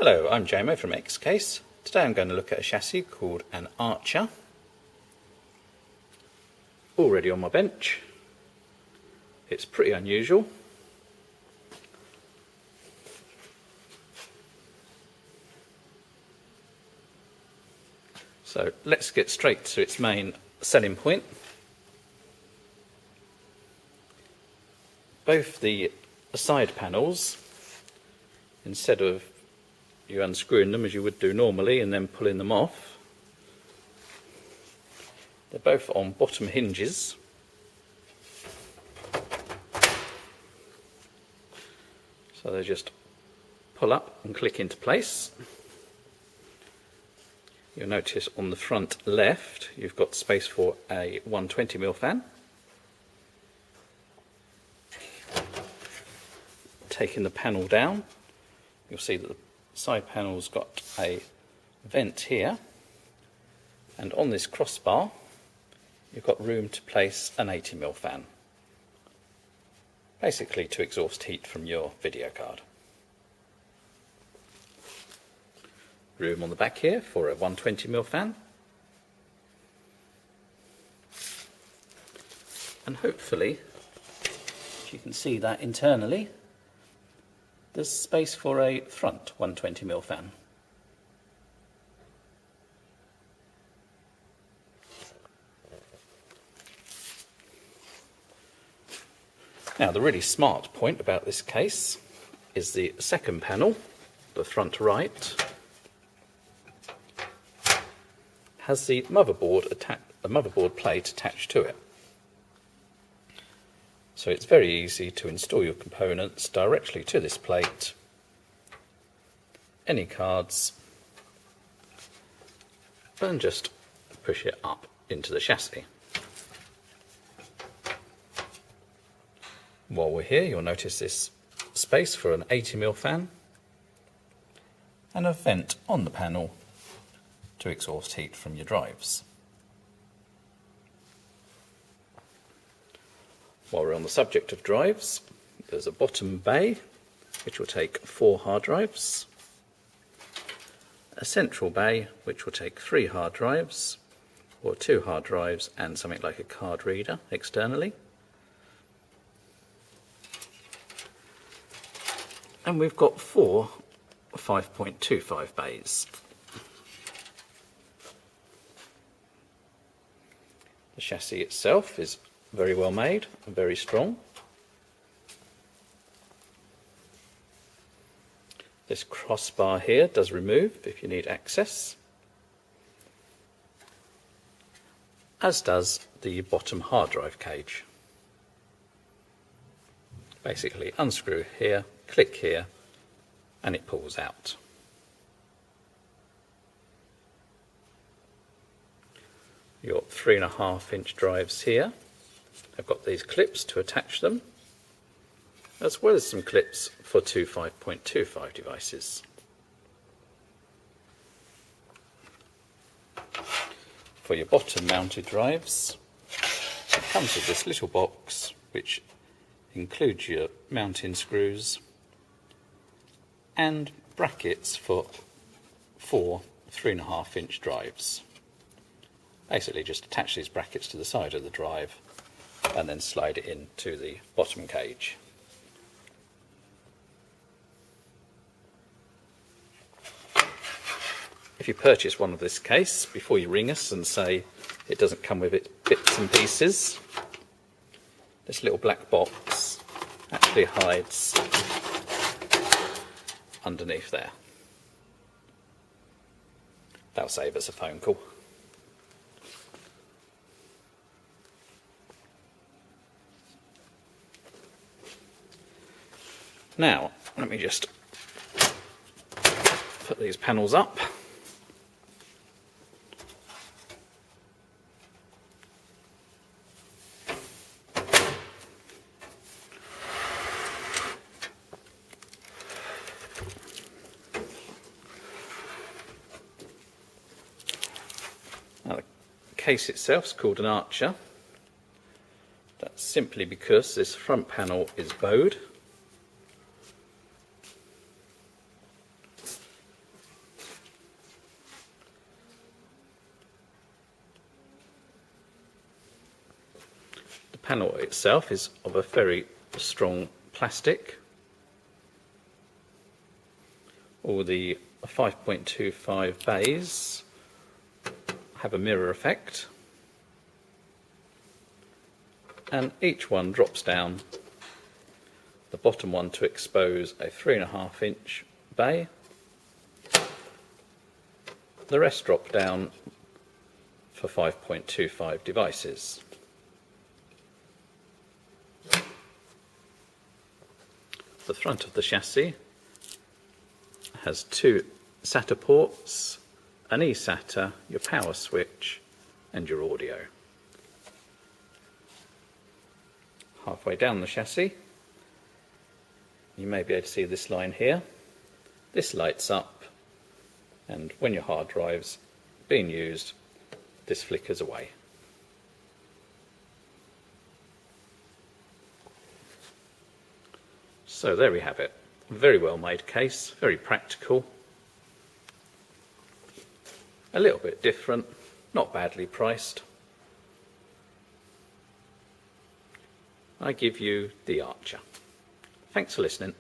Hello, I'm Jamo from X-Case. Today I'm going to look at a chassis called an Archer. Already on my bench. It's pretty unusual. So let's get straight to its main selling point. Both the side panels, instead of you unscrewing them as you would do normally and then pulling them off, they're both on bottom hinges. So they just pull up and click into place. You'll notice on the front left you've got space for a 120mm fan. Taking the panel down, you'll see that the side panel's got a vent here, and on this crossbar you've got room to place an 80mm fan, basically to exhaust heat from your video card. Room on the back here for a 120mm fan, and hopefully, if you can see that internally, there's space for a front 120mm fan. Now, the really smart point about this case is the second panel, the front right, has the motherboard plate attached to it. So it's very easy to install your components directly to this plate, any cards, and just push it up into the chassis. While we're here, you'll notice this space for an 80mm fan and a vent on the panel to exhaust heat from your drives. While we're on the subject of drives, there's a bottom bay which will take 4 hard drives, a central bay which will take 3 hard drives, or 2 hard drives and something like a card reader externally. And we've got 4 5.25 bays. The chassis itself is very well made and very strong. This crossbar here does remove if you need access, as does the bottom hard drive cage. Basically unscrew here, click here, and it pulls out. Your 3.5-inch drives here have got these clips to attach them, as well as some clips for 2 5.25 devices. For your bottom mounted drives, it comes with this little box which includes your mounting screws and brackets for 4 3.5-inch drives. Basically just attach these brackets to the side of the drive and then slide it into the bottom cage. If you purchase one of this case, before you ring us and say it doesn't come with its bits and pieces, this little black box actually hides underneath there. That'll save us a phone call. Now, let me just put these panels up. Now, the case itself is called an Archer. That's simply because this front panel is bowed. panel itself is of a very strong plastic. All the 5.25 bays have a mirror effect, and each one drops down, the bottom one to expose a 3.5-inch bay. The rest drop down for 5.25 devices. The front of the chassis has 2 SATA ports, an eSATA, your power switch and your audio. Halfway down the chassis you may be able to see this line here. This lights up, and when your hard drive's being used, this flickers away. So there we have it. Very well made case, very practical. A little bit different, not badly priced. I give you the Archer. Thanks for listening.